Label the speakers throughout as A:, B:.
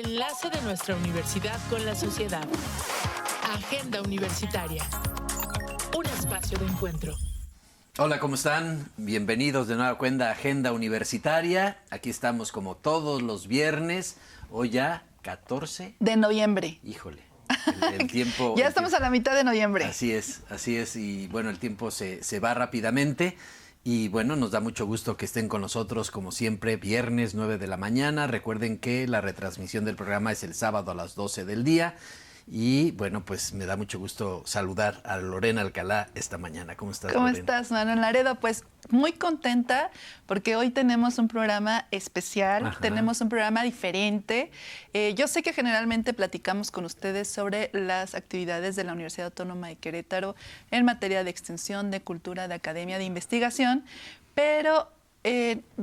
A: enlace de nuestra universidad con la sociedad. Agenda Universitaria. Un espacio de encuentro.
B: Hola, ¿cómo están? Bienvenidos de nueva cuenta a Agenda Universitaria. Aquí estamos como todos los viernes. Hoy ya 14
C: de noviembre.
B: Híjole, el tiempo...
C: Ya estamos a la mitad de noviembre.
B: Así es. Y bueno, el tiempo se va rápidamente. Y bueno, nos da mucho gusto que estén con nosotros, como siempre, viernes 9 de la mañana. Recuerden que la retransmisión del programa es el sábado a las 12 del día. Y bueno, pues me da mucho gusto saludar a Lorena Alcalá esta mañana. ¿Cómo estás,
C: ¿Cómo
B: Lorena?
C: estás, Manuel Laredo? Pues muy contenta porque hoy tenemos un programa especial,
B: Ajá.
C: Tenemos un programa diferente. Yo sé que generalmente platicamos con ustedes sobre las actividades de la Universidad Autónoma de Querétaro en materia de extensión, de cultura, de academia, de investigación, pero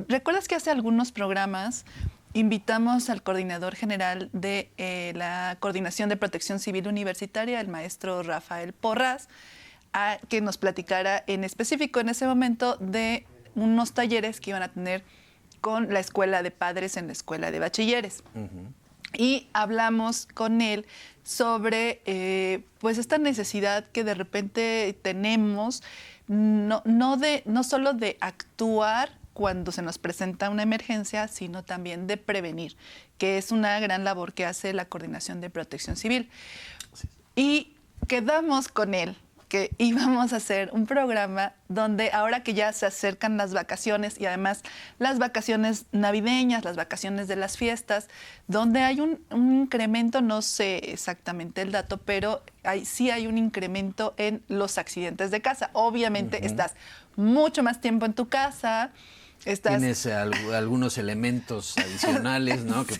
C: ¿recuerdas que hace algunos programas invitamos al coordinador general de la Coordinación de Protección Civil Universitaria, el maestro Rafael Porras, a que nos platicara en específico en ese momento de unos talleres que iban a tener con la Escuela de Padres en la Escuela de Bachilleres? Uh-huh. Y hablamos con él sobre pues esta necesidad que de repente tenemos, no solo de actuar cuando se nos presenta una emergencia, sino también de prevenir, que es una gran labor que hace la Coordinación de Protección Civil. Sí. Y quedamos con él que íbamos a hacer un programa donde ahora que ya se acercan las vacaciones y además las vacaciones navideñas, las vacaciones de las fiestas, donde hay un incremento, no sé exactamente el dato, pero sí hay un incremento en los accidentes de casa. Obviamente uh-huh. Estás mucho más tiempo en tu casa.
B: Tienes algunos elementos adicionales, ¿no? que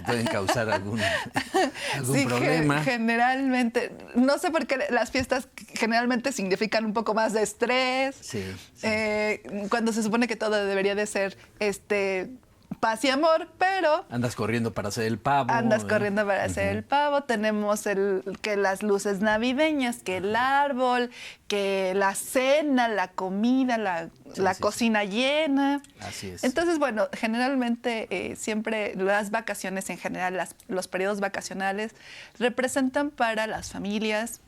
B: pueden causar algún
C: sí,
B: problema.
C: Generalmente, no sé por qué las fiestas generalmente significan un poco más de estrés.
B: Sí.
C: Cuando se supone que todo debería de ser paz y amor, pero...
B: Andas corriendo para hacer el pavo.
C: Corriendo para hacer el pavo. Tenemos que las luces navideñas, que el árbol, que la cena, la comida, la cocina llena.
B: Así es.
C: Entonces, bueno, generalmente siempre las vacaciones en general, los periodos vacacionales representan para las familias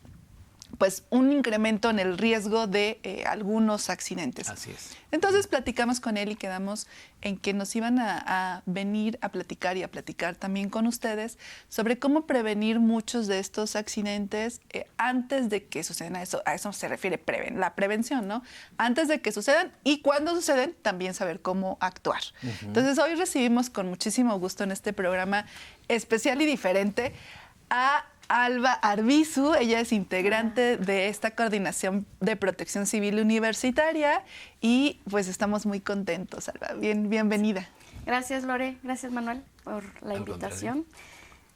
C: pues un incremento en el riesgo de algunos accidentes.
B: Así es.
C: Entonces platicamos con él y quedamos en que nos iban a venir a platicar y a platicar también con ustedes sobre cómo prevenir muchos de estos accidentes antes de que sucedan. A eso se refiere la prevención, ¿no? Antes de que sucedan y cuando suceden también saber cómo actuar. Uh-huh. Entonces hoy recibimos con muchísimo gusto en este programa especial y diferente a Alba Arbizu. Ella es integrante de esta Coordinación de Protección Civil Universitaria y pues estamos muy contentos, Alba. Bienvenida.
D: Gracias, Lore. Gracias, Manuel, por la invitación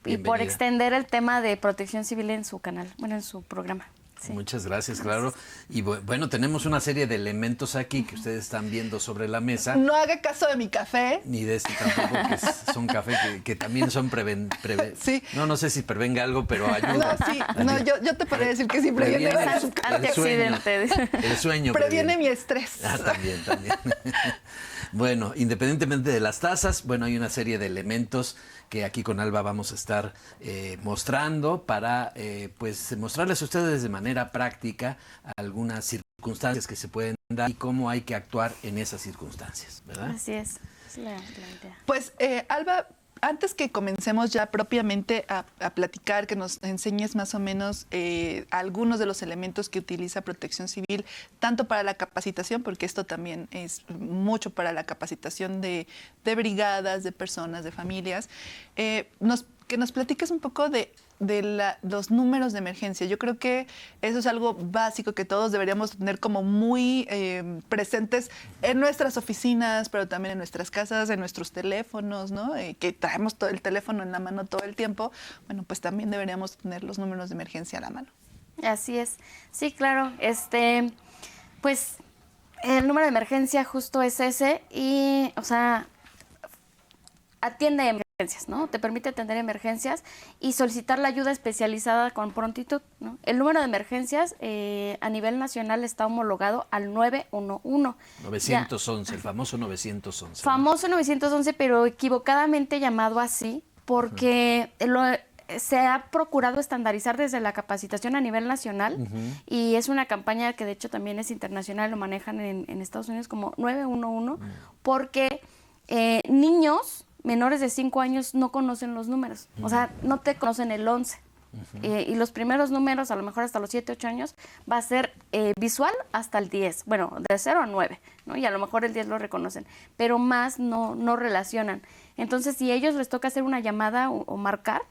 D: y por extender el tema de protección civil en su canal, en su programa.
B: Sí. Muchas gracias, claro. Y bueno, tenemos una serie de elementos aquí que ustedes están viendo sobre la mesa.
C: No haga caso de mi café.
B: Ni de este tampoco, que es un café que también son
C: sí.
B: No sé si prevenga algo, pero ayuda.
C: No, sí. No, yo te podría decir que sí previene
D: antioxidante.
B: El sueño.
C: Previene mi estrés.
B: También. Bueno, independientemente de las tazas, bueno, hay una serie de elementos que aquí con Alba vamos a estar mostrando para pues mostrarles a ustedes de manera práctica algunas circunstancias que se pueden dar y cómo hay que actuar en esas circunstancias, ¿verdad?
D: Así es la idea.
C: Pues Alba, antes que comencemos ya propiamente a platicar, que nos enseñes más o menos algunos de los elementos que utiliza Protección Civil, tanto para la capacitación, porque esto también es mucho para la capacitación de brigadas, de personas, de familias, que nos platiques un poco de los números de emergencia. Yo creo que eso es algo básico que todos deberíamos tener como muy presentes en nuestras oficinas, pero también en nuestras casas, en nuestros teléfonos, ¿no? Que traemos todo el teléfono en la mano todo el tiempo. Bueno, pues también deberíamos tener los números de emergencia a la mano.
D: Así es. Sí, claro. Pues el número de emergencia justo es ese y, atiende emergencias, ¿no? Te permite atender emergencias y solicitar la ayuda especializada con prontitud, ¿no? El número de emergencias a nivel nacional está homologado al 911.
B: 911, el famoso 911.
D: Famoso 911, pero equivocadamente llamado así porque se ha procurado estandarizar desde la capacitación a nivel nacional y es una campaña que de hecho también es internacional, lo manejan en Estados Unidos como 911, porque niños menores de 5 años no conocen los números, o sea, no te conocen el 11. Y los primeros números, a lo mejor hasta los 7, 8 años, va a ser visual hasta el 10, bueno, de 0 a 9, ¿no? Y a lo mejor el 10 lo reconocen, pero más no relacionan. Entonces, si a ellos les toca hacer una llamada o marcar,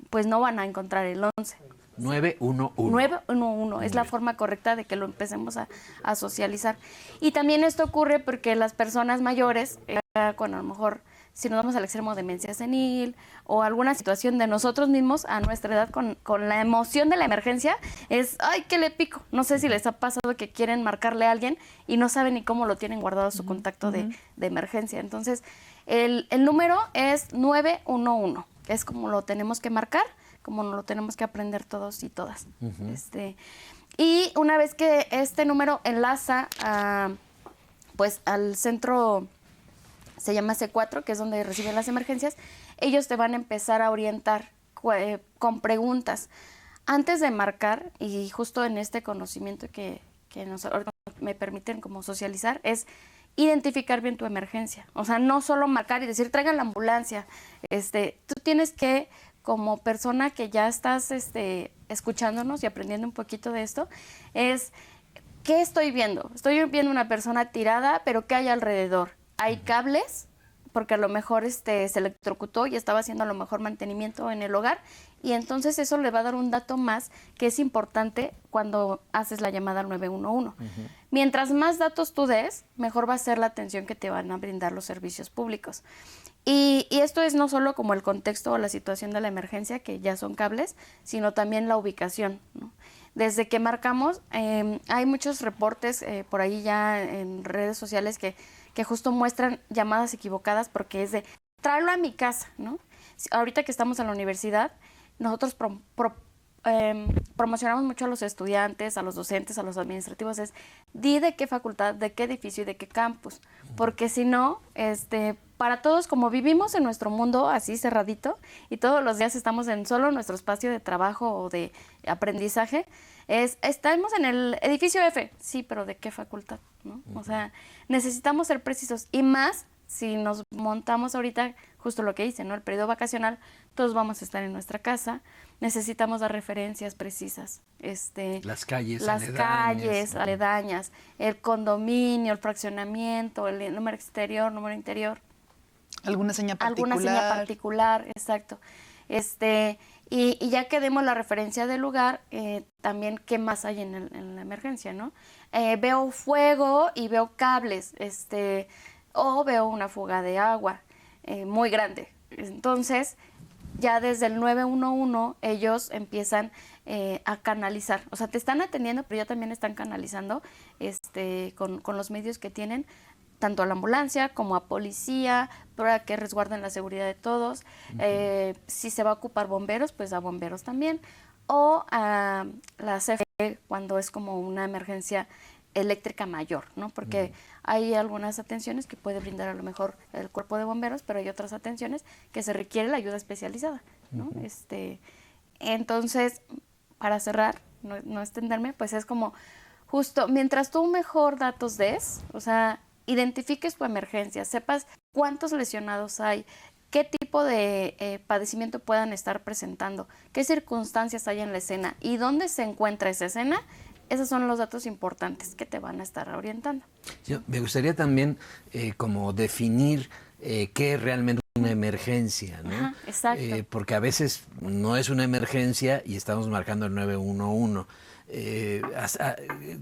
D: pues no van a encontrar el 11.
B: 911.
D: 911 es la forma correcta de que lo empecemos a socializar. Y también esto ocurre porque las personas mayores, cuando a lo mejor si nos vamos al extremo de demencia senil o alguna situación de nosotros mismos a nuestra edad con la emoción de la emergencia, es, ay, ¿qué le pico? No sé si les ha pasado que quieren marcarle a alguien y no saben ni cómo lo tienen guardado su contacto de emergencia. Entonces, el número es 911, es como lo tenemos que marcar, como lo tenemos que aprender todos y todas. Y una vez que este número enlaza pues al centro, se llama C4, que es donde reciben las emergencias, ellos te van a empezar a orientar con preguntas. Antes de marcar, y justo en este conocimiento que me permiten como socializar, es identificar bien tu emergencia. O sea, no solo marcar y decir, traigan la ambulancia. Tú tienes que, como persona que ya estás escuchándonos y aprendiendo un poquito de esto, es, ¿qué estoy viendo? Estoy viendo una persona tirada, pero ¿qué hay alrededor? Hay cables, porque a lo mejor se electrocutó y estaba haciendo a lo mejor mantenimiento en el hogar, y entonces eso le va a dar un dato más que es importante cuando haces la llamada al 911. Mientras más datos tú des, mejor va a ser la atención que te van a brindar los servicios públicos. Y esto es no solo como el contexto o la situación de la emergencia, que ya son cables, sino también la ubicación, ¿no? Desde que marcamos, hay muchos reportes por ahí ya en redes sociales que justo muestran llamadas equivocadas porque es de, tráelo a mi casa, ¿no? Ahorita que estamos en la universidad, nosotros promocionamos mucho a los estudiantes, a los docentes, a los administrativos, es, di de qué facultad, de qué edificio y de qué campus, porque si no, para todos, como vivimos en nuestro mundo así cerradito y todos los días estamos en solo nuestro espacio de trabajo o de aprendizaje, estamos en el edificio F, sí, pero ¿de qué facultad? ¿No? O sea, necesitamos ser precisos y más si nos montamos ahorita justo lo que hice, ¿no? El periodo vacacional, todos vamos a estar en nuestra casa, necesitamos dar referencias precisas.
B: Las calles
D: aledañas, el condominio, el fraccionamiento, el número exterior, número interior.
C: Alguna seña particular.
D: Exacto. Y ya que demos la referencia del lugar, también qué más hay en la emergencia, ¿no? Veo fuego y veo cables, o veo una fuga de agua muy grande. Entonces, ya desde el 911 ellos empiezan a canalizar. O sea, te están atendiendo, pero ya también están canalizando con los medios que tienen, tanto a la ambulancia como a policía, para que resguarden la seguridad de todos. Si se va a ocupar bomberos, pues a bomberos también. O a la CFE cuando es como una emergencia eléctrica mayor, ¿no? Porque hay algunas atenciones que puede brindar a lo mejor el cuerpo de bomberos, pero hay otras atenciones que se requiere la ayuda especializada, ¿no? Entonces, para cerrar, no extenderme, pues es como justo, mientras tú mejor datos des, o sea, identifiques tu emergencia, sepas cuántos lesionados hay, qué tipo de padecimiento puedan estar presentando, qué circunstancias hay en la escena y dónde se encuentra esa escena. Esos son los datos importantes que te van a estar orientando.
B: Me gustaría también como definir qué es realmente una emergencia, ¿no?
D: Ajá, exacto.
B: Porque a veces no es una emergencia y estamos marcando el 911.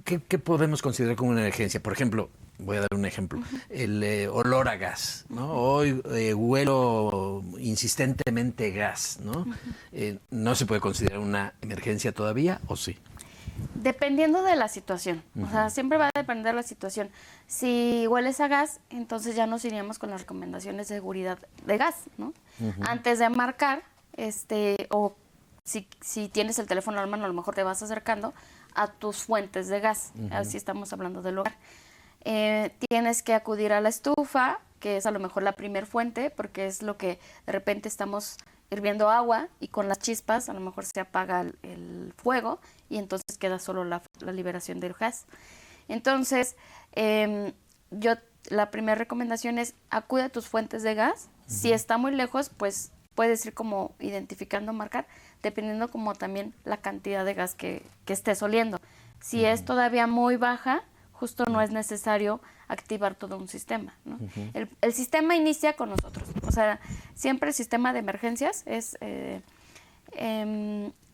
B: ¿Qué podemos considerar como una emergencia? Por ejemplo, voy a dar un ejemplo, el olor a gas, ¿no? Hoy huelo insistentemente gas, ¿no? ¿No se puede considerar una emergencia todavía o sí?
D: Dependiendo de la situación, o sea, siempre va a depender de la situación. Si hueles a gas, entonces ya nos iríamos con las recomendaciones de seguridad de gas, ¿no? Antes de marcar, o si tienes el teléfono a la mano, a lo mejor te vas acercando a tus fuentes de gas, así estamos hablando del hogar. Tienes que acudir a la estufa, que es a lo mejor la primer fuente, porque es lo que de repente estamos hirviendo agua y con las chispas a lo mejor se apaga el fuego y entonces queda solo la liberación del gas. Entonces, la primera recomendación es acude a tus fuentes de gas. Si está muy lejos, pues puedes ir como identificando, marcar, dependiendo como también la cantidad de gas que estés oliendo. Si es todavía muy baja, justo no es necesario activar todo un sistema, ¿no? El sistema inicia con nosotros. O sea, siempre el sistema de emergencias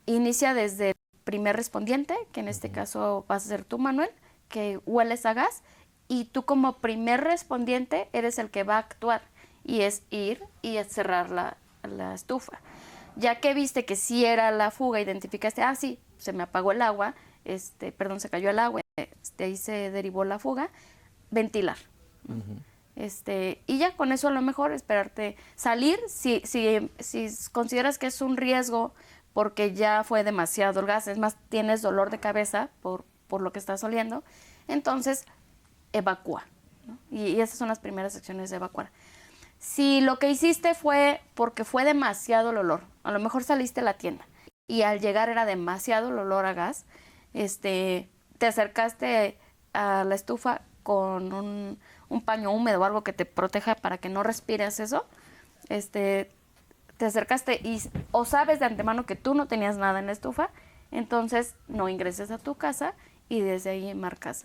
D: inicia desde primer respondiente, que en este caso vas a ser tú, Manuel, que hueles a gas, y tú como primer respondiente eres el que va a actuar, y es ir y es cerrar la estufa. Ya que viste que sí era la fuga, identificaste, sí, se me apagó el agua, se cayó el agua, de ahí se derivó la fuga, ventilar. Y ya con eso a lo mejor esperarte salir, si consideras que es un riesgo porque ya fue demasiado el gas, es más, tienes dolor de cabeza por lo que estás oliendo, entonces evacúa, ¿no? Y esas son las primeras acciones de evacuar. Si lo que hiciste fue porque fue demasiado el olor, a lo mejor saliste a la tienda y al llegar era demasiado el olor a gas, te acercaste a la estufa con un paño húmedo o algo que te proteja para que no respires eso, te acercaste o sabes de antemano que tú no tenías nada en la estufa, entonces no ingreses a tu casa y desde ahí marcas,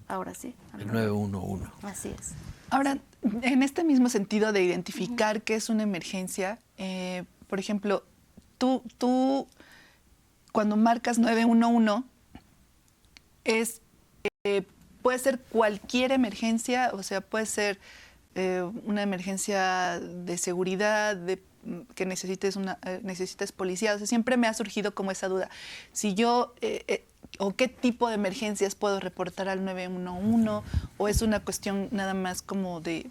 D: ahora sí.
B: El 911.
D: Así es.
C: Ahora, en este mismo sentido de identificar qué es una emergencia, por ejemplo, tú cuando marcas 911, puede ser cualquier emergencia, o sea, puede ser una emergencia de seguridad, que necesites policía. O sea, siempre me ha surgido como esa duda. Si yo, o qué tipo de emergencias puedo reportar al 911, o es una cuestión nada más como de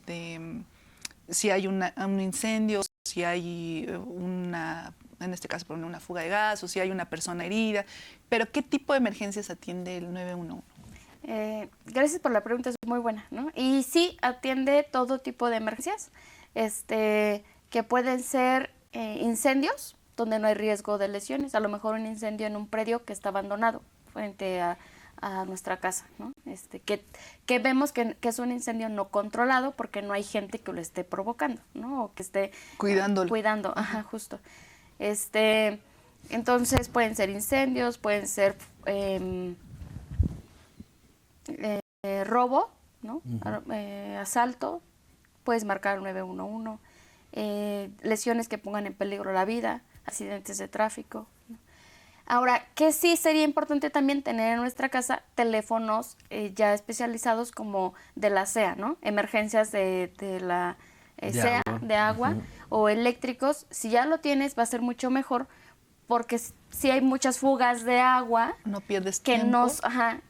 C: si hay un incendio, si hay en este caso, por ejemplo, una fuga de gas, o si hay una persona herida. Pero, ¿qué tipo de emergencias atiende el 911?
D: Gracias por la pregunta, es muy buena, ¿no? Y sí, atiende todo tipo de emergencias, que pueden ser incendios, donde no hay riesgo de lesiones, a lo mejor un incendio en un predio que está abandonado frente a nuestra casa, ¿no? Que vemos que es un incendio no controlado porque no hay gente que lo esté provocando, ¿no? O que esté cuidando, ajá, justo. Entonces pueden ser incendios, pueden ser robo, ¿no? Asalto, puedes marcar el 911, lesiones que pongan en peligro la vida, accidentes de tráfico, ¿no? Ahora, que sí sería importante también tener en nuestra casa teléfonos ya especializados como de la SEA, ¿no? Emergencias de la SEA, de agua, o eléctricos. Si ya lo tienes, va a ser mucho mejor, porque si hay muchas fugas de agua,
C: no pierdes tiempo.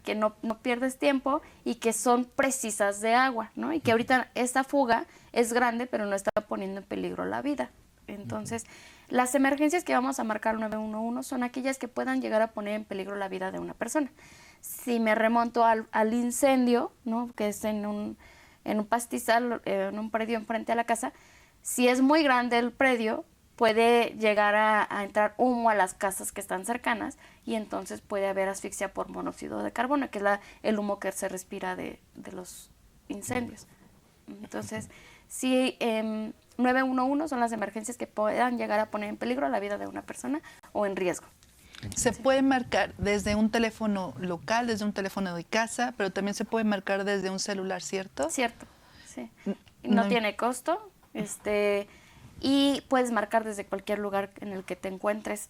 D: Que no pierdes tiempo y que son precisas de agua, ¿no? Y que ahorita esta fuga es grande, pero no está poniendo en peligro la vida. Entonces, las emergencias que vamos a marcar 911 son aquellas que puedan llegar a poner en peligro la vida de una persona. Si me remonto al incendio, ¿no? Que es en un pastizal, en un predio enfrente a la casa, si es muy grande el predio, puede llegar a entrar humo a las casas que están cercanas y entonces puede haber asfixia por monóxido de carbono, que es el humo que se respira de los incendios. Entonces, sí, 911 son las emergencias que puedan llegar a poner en peligro la vida de una persona o en riesgo.
C: Se puede marcar desde un teléfono local, desde un teléfono de casa, pero también se puede marcar desde un celular, ¿cierto?
D: Cierto, sí. No tiene costo, y puedes marcar desde cualquier lugar en el que te encuentres.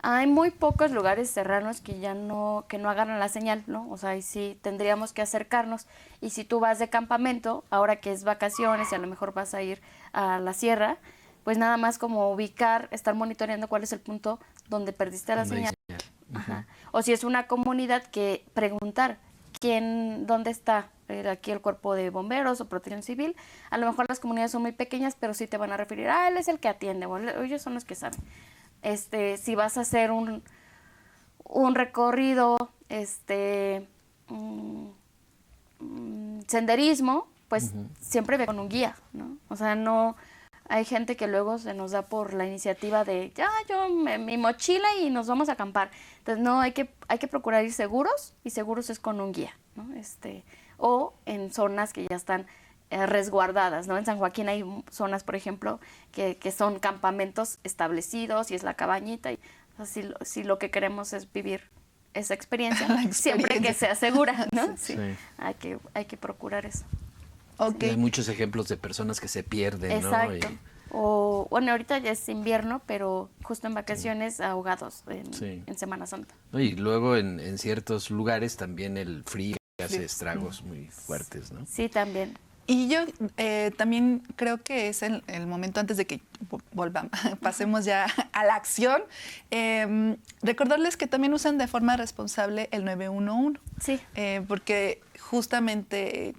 D: Hay muy pocos lugares serranos que no agarran la señal, ¿no? O sea, y sí tendríamos que acercarnos. Y si tú vas de campamento, ahora que es vacaciones y a lo mejor vas a ir a la sierra, pues nada más como ubicar, estar monitoreando cuál es el punto donde perdiste la señal. Ajá. O si es una comunidad, que preguntar dónde está aquí el cuerpo de bomberos o protección civil. A lo mejor las comunidades son muy pequeñas, pero sí te van a referir, él es el que atiende, o ellos son los que saben. Si vas a hacer un recorrido, senderismo, pues siempre ve con un guía, ¿no? O sea, no, Hay gente que luego se nos da por la iniciativa de, ya, mi mochila y nos vamos a acampar. Entonces, no, hay que procurar ir seguros, y seguros es con un guía, ¿no? O en zonas que ya están resguardadas, ¿no? En San Joaquín hay zonas, por ejemplo, que son campamentos establecidos y es la cabañita. Y, o sea, si lo que queremos es vivir esa experiencia, siempre que sea segura, ¿no? Sí. Hay que procurar eso.
C: Okay.
B: Sí, hay muchos ejemplos de personas que se pierden,
D: exacto.
B: ¿no?
D: O, bueno, ahorita ya es invierno, pero justo en vacaciones ahogados en Semana Santa.
B: Y luego en ciertos lugares también el frío hace estragos muy fuertes, ¿no?
D: Sí, también.
C: Y yo también creo que es el momento, antes de que pasemos ya a la acción, recordarles que también usan de forma responsable el 911.
D: Sí.
C: Porque justamente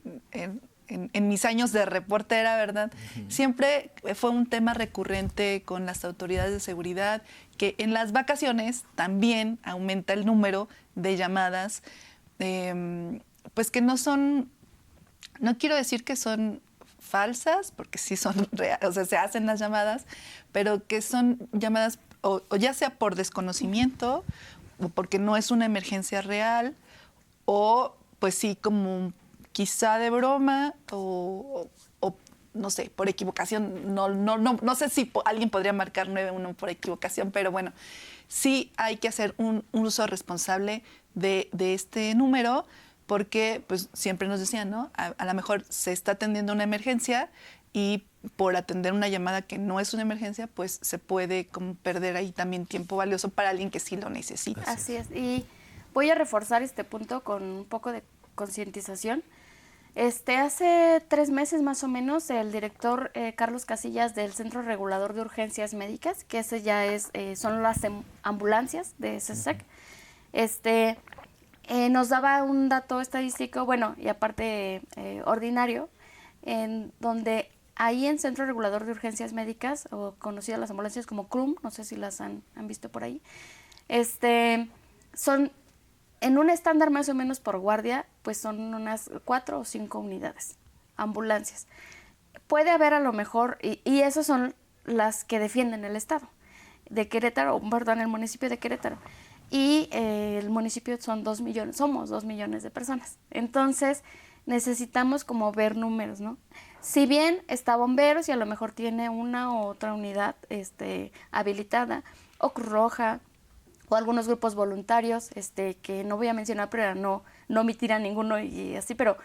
C: en mis años de reportera, ¿verdad? Siempre fue un tema recurrente con las autoridades de seguridad, que en las vacaciones también aumenta el número de llamadas, pues que no son, no quiero decir que son falsas, porque sí son reales, o sea, se hacen las llamadas, pero que son llamadas o ya sea por desconocimiento, o porque no es una emergencia real, o pues sí como quizá de broma, o no sé, por equivocación. No sé si alguien podría marcar 911 por equivocación, pero bueno, sí hay que hacer un uso responsable de este número, porque pues siempre nos decían, ¿no? A lo mejor se está atendiendo una emergencia y por atender una llamada que no es una emergencia, pues se puede como perder ahí también tiempo valioso para alguien que sí lo necesita.
D: Así es. Y voy a reforzar este punto con un poco de concientización. Hace 3 meses más o menos, el director Carlos Casillas del Centro Regulador de Urgencias Médicas, que ese ya son las ambulancias de CESEC, nos daba un dato estadístico, bueno, y aparte ordinario, en donde ahí en Centro Regulador de Urgencias Médicas, o conocidas las ambulancias como CRUM, no sé si las han visto por ahí, son en un estándar más o menos por guardia, pues son unas 4 o 5 unidades, ambulancias. Puede haber a lo mejor, y esas son las que defienden el estado de Querétaro, perdón, el municipio de Querétaro. Y el municipio son 2 millones, somos 2 millones de personas. Entonces, necesitamos como ver números, ¿no? Si bien está bomberos y a lo mejor tiene una u otra unidad habilitada, o Cruz Roja, o algunos grupos voluntarios, que no voy a mencionar, pero no omitir a ninguno y así, pero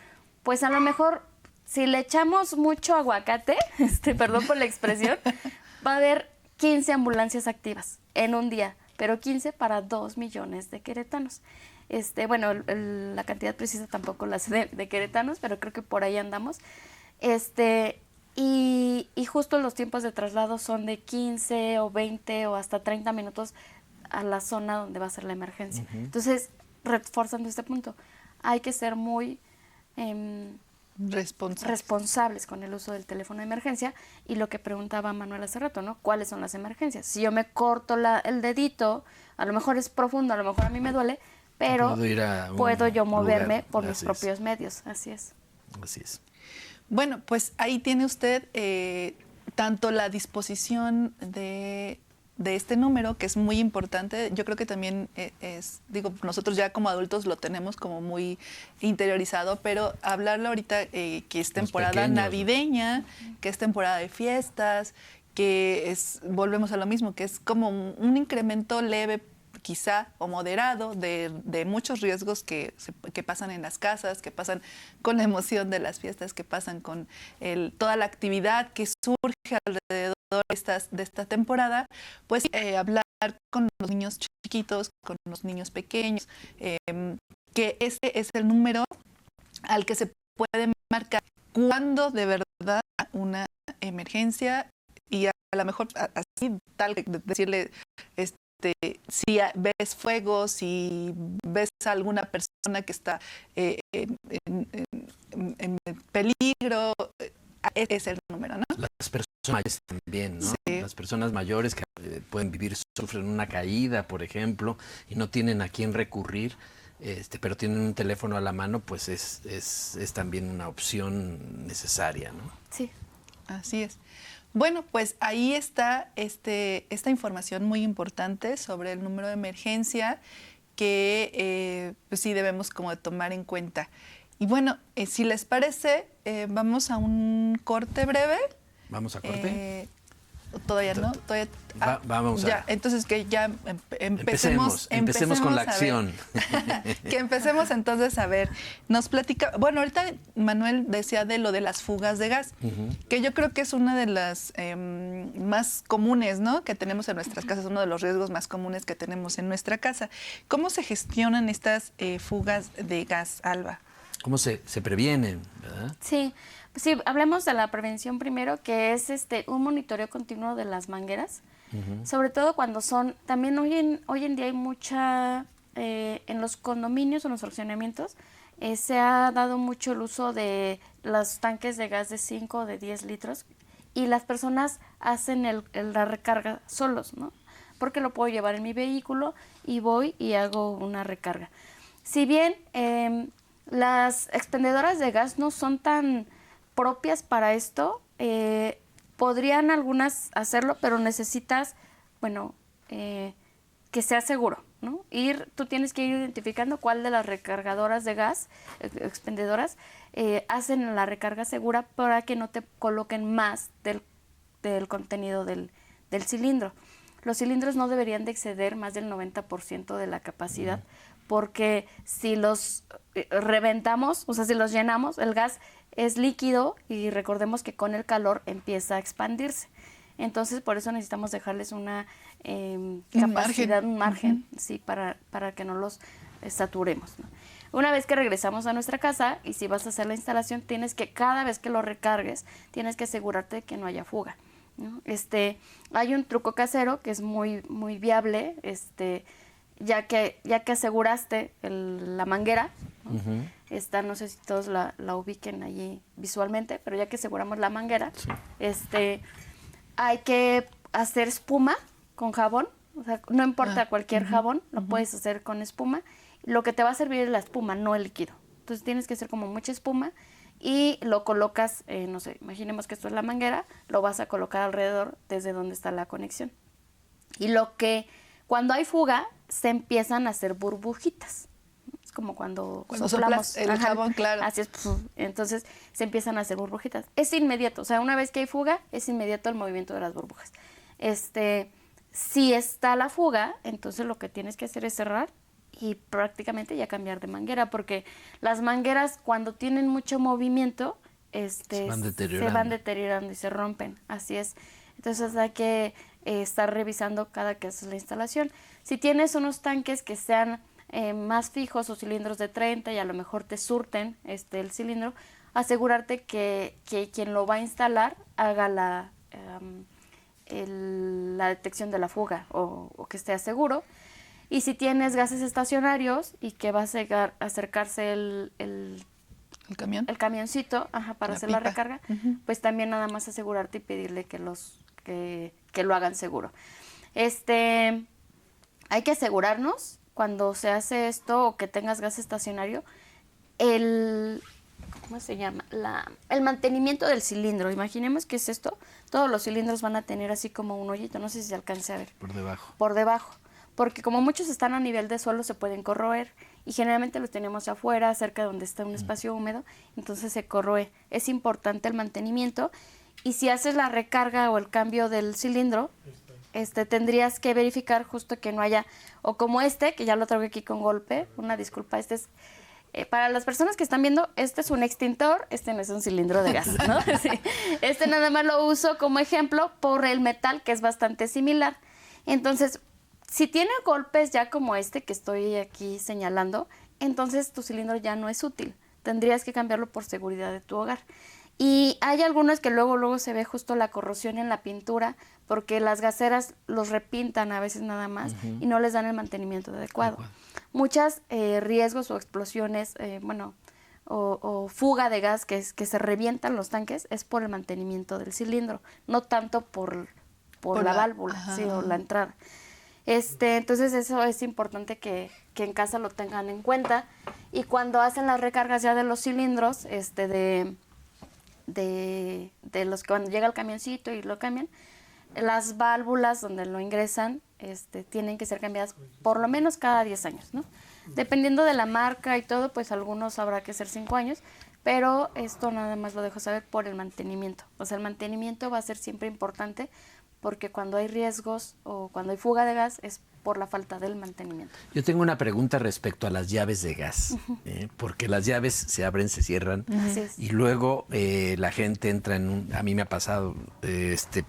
D: pues a lo mejor si le echamos mucho aguacate, perdón por la expresión, va a haber 15 ambulancias activas en un día, pero 15 para 2 millones de queretanos. Bueno, la cantidad precisa tampoco la sé de queretanos, pero creo que por ahí andamos. Y justo los tiempos de traslado son de 15 o 20 o hasta 30 minutos a la zona donde va a ser la emergencia. Entonces, reforzando este punto, hay que ser muy responsables con el uso del teléfono de emergencia. Y lo que preguntaba Manuel hace rato, ¿no? ¿Cuáles son las emergencias? Si yo me corto el dedito, a lo mejor es profundo, a lo mejor a mí me duele, pero puedo yo moverme por mis propios medios. Así es.
B: Así es.
C: Bueno, pues ahí tiene usted tanto la disposición de este número, que es muy importante. Yo creo que también nosotros ya como adultos lo tenemos como muy interiorizado, pero hablarlo ahorita que es temporada navideña, que es temporada de fiestas, que volvemos a lo mismo, que es como un incremento leve quizá o moderado de muchos riesgos que pasan en las casas, que pasan con la emoción de las fiestas, que pasan con toda la actividad que surge alrededor de esta temporada. Pues hablar con los niños chiquitos, con los niños pequeños, que ese es el número al que se puede marcar cuando de verdad una emergencia, y a lo mejor así tal que decirle si ves fuego, si ves a alguna persona que está en peligro, ese es el número, ¿no?
B: Las personas mayores también, ¿no?
C: Sí.
B: Las personas mayores que pueden vivir, sufren una caída, por ejemplo, y no tienen a quién recurrir, pero tienen un teléfono a la mano, pues es también una opción necesaria, ¿no?
D: Sí.
C: Así es. Bueno, pues ahí está esta información muy importante sobre el número de emergencia que pues sí debemos como de tomar en cuenta. Y bueno, si les parece, vamos a un corte breve.
B: ¿Vamos a corte?
C: Todavía no, todavía.
B: Vamos
C: ya, entonces que ya empecemos
B: con la
C: a ver.
B: acción.
C: Que empecemos entonces a ver. Nos platica, bueno, ahorita Manuel decía de lo de las fugas de gas, que yo creo que es una de las más comunes, ¿no? Que tenemos en nuestras casas, uno de los riesgos más comunes que tenemos en nuestra casa. ¿Cómo se gestionan estas fugas de gas, Alba?
B: ¿Cómo se previenen, verdad?
D: Sí, pues sí, hablemos de la prevención primero, que es un monitoreo continuo de las mangueras, sobre todo cuando son, también hoy en día hay mucha, en los condominios o en los fraccionamientos, se ha dado mucho el uso de los tanques de gas de 5 o de 10 litros y las personas hacen la recarga solos, ¿no? Porque lo puedo llevar en mi vehículo y voy y hago una recarga. Si bien las expendedoras de gas no son tan propias para esto, podrían algunas hacerlo, pero necesitas, bueno, que sea seguro, ¿no? Tú tienes que ir identificando cuál de las recargadoras de gas, expendedoras, hacen la recarga segura para que no te coloquen más del contenido del cilindro. Los cilindros no deberían de exceder más del 90% de la capacidad, porque si los reventamos, o sea, si los llenamos, el gas es líquido y recordemos que con el calor empieza a expandirse. Entonces, por eso necesitamos dejarles una capacidad, un margen, sí, para que no los saturemos, ¿no? Una vez que regresamos a nuestra casa y si vas a hacer la instalación, tienes que, cada vez que lo recargues, tienes que asegurarte de que no haya fuga, ¿no? Hay un truco casero que es muy, muy viable, ya que aseguraste la manguera, ¿no? No sé si todos la ubiquen allí visualmente, pero ya que aseguramos la manguera, sí. Hay que hacer espuma con jabón, o sea, no importa cualquier jabón, lo puedes hacer con espuma. Lo que te va a servir es la espuma, no el líquido. Entonces tienes que hacer como mucha espuma y lo colocas, no sé, imaginemos que esto es la manguera, lo vas a colocar alrededor desde donde está la conexión. Y cuando hay fuga, se empiezan a hacer burbujitas. Es como cuando soplamos
C: el jabón, claro.
D: Así es, entonces se empiezan a hacer burbujitas. Es inmediato, o sea, una vez que hay fuga, es inmediato el movimiento de las burbujas. Si está la fuga, entonces lo que tienes que hacer es cerrar y prácticamente ya cambiar de manguera, porque las mangueras cuando tienen mucho movimiento, se van deteriorando y se rompen. Así es. Entonces hay que estar revisando cada que haces la instalación. Si tienes unos tanques que sean más fijos o cilindros de 30 y a lo mejor te surten el cilindro, asegurarte que quien lo va a instalar haga la detección de la fuga o que esté seguro. Y si tienes gases estacionarios y que va a acercarse el camioncito para hacer la recarga, pues también nada más asegurarte y pedirle que lo hagan seguro. Hay que asegurarnos cuando se hace esto o que tengas gas estacionario, ¿cómo se llama? El mantenimiento del cilindro. Imaginemos que es esto. Todos los cilindros van a tener así como un hoyito. No sé si se alcance a ver. Por debajo. Porque como muchos están a nivel de suelo, se pueden corroer. Y generalmente los tenemos afuera, cerca de donde está un espacio húmedo. Entonces se corroe. Es importante el mantenimiento. Y si haces la recarga o el cambio del cilindro, tendrías que verificar justo que no haya, o como que ya lo traigo aquí con golpe, una disculpa, es, para las personas que están viendo, este es un extintor, no es un cilindro de gas, ¿no? Sí. Nada más lo uso como ejemplo por el metal, que es bastante similar. Entonces, si tiene golpes ya como que estoy aquí señalando, entonces tu cilindro ya no es útil. Tendrías que cambiarlo por seguridad de tu hogar. Y hay algunos que luego se ve justo la corrosión en la pintura, porque las gaseras los repintan a veces nada más y no les dan el mantenimiento adecuado. Muchos riesgos o explosiones, o fuga de gas que se revientan los tanques es por el mantenimiento del cilindro, no tanto por la válvula, sí, o la entrada. Entonces eso es importante que en casa lo tengan en cuenta. Y cuando hacen las recargas ya de los cilindros, de de los que cuando llega el camioncito y lo cambian, las válvulas donde lo ingresan tienen que ser cambiadas por lo menos cada 10 años, ¿no? Dependiendo de la marca y todo, pues algunos habrá que ser 5 años, pero esto nada más lo dejo saber por el mantenimiento. O sea, el mantenimiento va a ser siempre importante porque cuando hay riesgos o cuando hay fuga de gas es por la falta del mantenimiento.
B: Yo tengo una pregunta respecto a las llaves de gas, porque las llaves se abren, se cierran, y luego la gente entra a mí me ha pasado,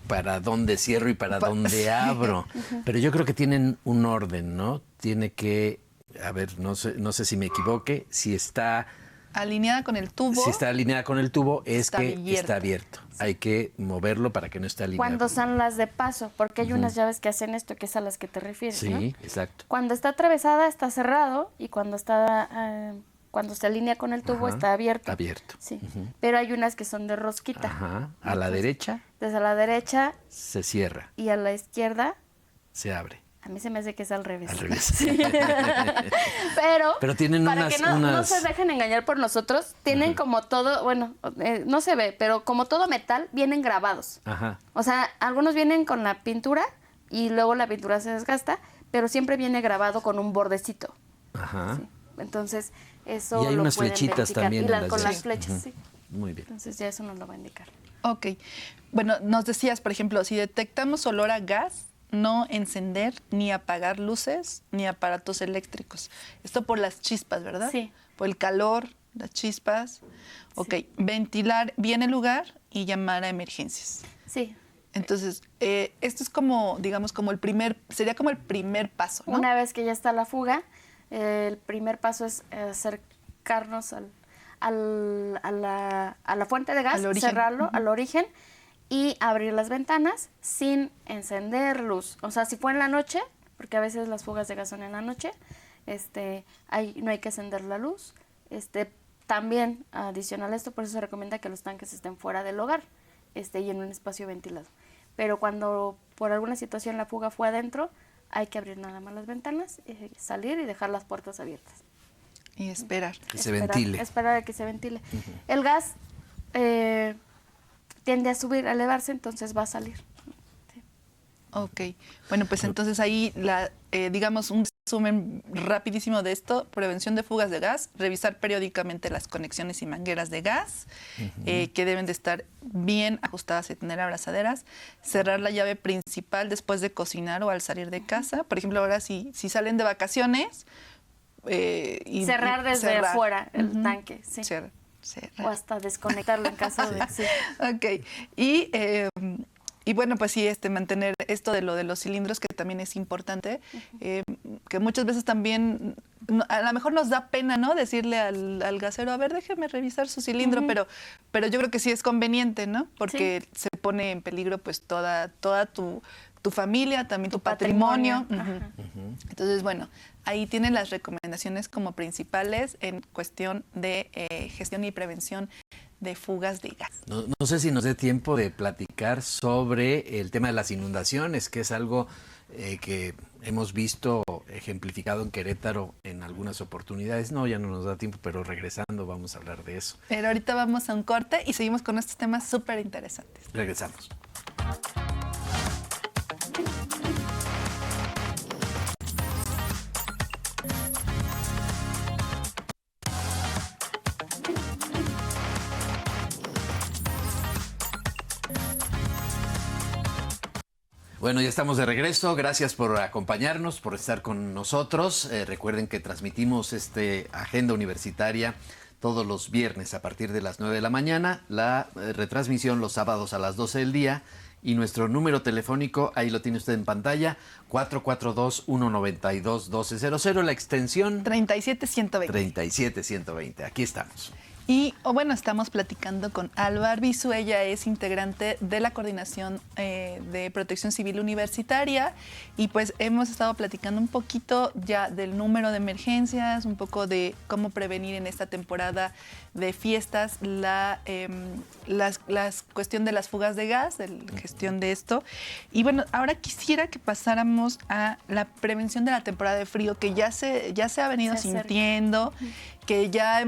B: para dónde cierro y para dónde abro, pero yo creo que tienen un orden, ¿no? Tiene que, a ver, no sé si me equivoque, si está
C: alineada con el tubo.
B: Si está alineada con el tubo, está abierto.
C: Sí.
B: Hay que moverlo para que no esté alineado.
D: Cuando son las de paso, porque hay unas llaves que hacen esto, que es a las que te refieres,
B: sí,
D: ¿no?
B: exacto.
D: Cuando está atravesada, está cerrado, y cuando se alinea con el tubo, está abierto.
B: Abierto.
D: Sí. Pero hay unas que son de rosquita.
B: Ajá. A la derecha.
D: Desde la derecha.
B: Se cierra.
D: Y a la izquierda.
B: Se abre.
D: A mí se me hace que es al revés.
B: Al revés.
D: Sí. Pero
B: tienen
D: para que no se dejen engañar por nosotros, tienen como todo, bueno, no se ve, pero como todo metal, vienen grabados.
B: Ajá.
D: O sea, algunos vienen con la pintura y luego la pintura se desgasta, pero siempre viene grabado con un bordecito.
B: Ajá.
D: Sí. Entonces, eso
B: y hay
D: lo
B: unas
D: pueden
B: flechitas
D: verificar.
B: también.
D: Y con las flechas, sí.
B: Muy bien.
D: Entonces ya eso nos lo va a indicar.
C: Ok. Bueno, nos decías, por ejemplo, si detectamos olor a gas, no encender ni apagar luces ni aparatos eléctricos. Esto por las chispas, ¿verdad?
D: Sí.
C: Por el calor, las chispas. Ok. Sí. Ventilar bien el lugar y llamar a emergencias.
D: Sí.
C: Entonces, esto es como, digamos, sería como el primer paso, ¿no?
D: Una vez que ya está la fuga, el primer paso es acercarnos a la fuente de gas, cerrarlo al origen y abrir las ventanas sin encender luz. O sea, si fue en la noche, porque a veces las fugas de gas son en la noche, no hay que encender la luz. También, adicional a esto, por eso se recomienda que los tanques estén fuera del hogar y en un espacio ventilado. Pero cuando por alguna situación la fuga fue adentro, hay que abrir nada más las ventanas, salir y dejar las puertas abiertas.
C: Y esperar.
B: Que se ventile.
D: Esperar a que se ventile. El gas tiende a subir, a elevarse, entonces va a salir. Sí.
C: Ok. Bueno, pues entonces ahí, digamos, un resumen rapidísimo de esto: prevención de fugas de gas, revisar periódicamente las conexiones y mangueras de gas, que deben de estar bien ajustadas y tener abrazaderas, cerrar la llave principal después de cocinar o al salir de casa. Por ejemplo, ahora si salen de vacaciones,
D: cerrar desde afuera el tanque, sí.
C: Cerrar.
D: O hasta desconectarlo en caso de... Sí.
C: Ok. Y bueno, pues sí, mantener esto de los cilindros, que también es importante, que muchas veces también, a lo mejor nos da pena, ¿no? Decirle al gasero, a ver, déjeme revisar su cilindro, pero yo creo que sí es conveniente, ¿no? Porque se pone en peligro pues toda tu familia, también tu patrimonio. Entonces, bueno, ahí tienen las recomendaciones como principales en cuestión de gestión y prevención de fugas de gas.
B: No sé si nos dé tiempo de platicar sobre el tema de las inundaciones, que es algo que hemos visto ejemplificado en Querétaro en algunas oportunidades. No, ya no nos da tiempo, pero regresando vamos a hablar de eso.
C: Pero ahorita vamos a un corte y seguimos con estos temas súper interesantes.
B: Regresamos. Bueno, ya estamos de regreso. Gracias por acompañarnos, por estar con nosotros. Recuerden que transmitimos Agenda Universitaria todos los viernes a partir de las 9 de la mañana. La retransmisión los sábados a las 12 del día. Y nuestro número telefónico, ahí lo tiene usted en pantalla, 442-192-1200, la extensión
C: 37120.
B: 37120. Aquí estamos.
C: Y bueno, estamos platicando con Alba Arbizu. Ella es integrante de la Coordinación de Protección Civil Universitaria, y pues hemos estado platicando un poquito ya del número de emergencias, un poco de cómo prevenir en esta temporada de fiestas la cuestión de las fugas de gas, de la gestión de esto. Y bueno, ahora quisiera que pasáramos a la prevención de la temporada de frío, que ya se ha venido sintiendo. que ya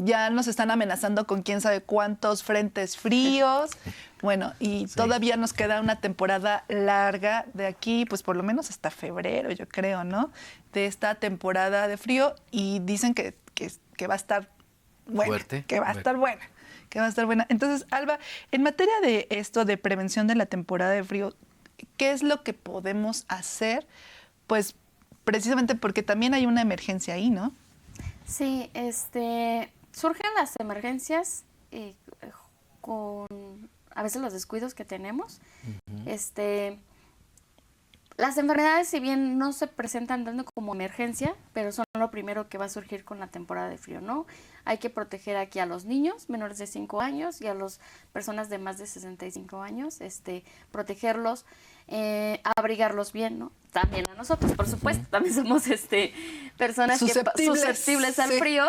C: ya nos están amenazando con quién sabe cuántos frentes fríos. Bueno, y todavía nos queda una temporada larga de aquí, pues por lo menos hasta febrero, yo creo, ¿no? De esta temporada de frío, y dicen que va a estar buena,
B: fuerte,
C: que va a estar buena, que va a estar buena. Entonces, Alba, en materia de esto de prevención de la temporada de frío, ¿qué es lo que podemos hacer? Pues precisamente porque también hay una emergencia ahí, ¿no?
D: Sí, surgen las emergencias con a veces los descuidos que tenemos. Las enfermedades, si bien no se presentan tanto como emergencia, pero son lo primero que va a surgir con la temporada de frío, ¿no? Hay que proteger aquí a los niños menores de 5 años y a las personas de más de 65 años, protegerlos, abrigarlos bien, ¿no? También a nosotros, por supuesto, también somos personas susceptibles al frío,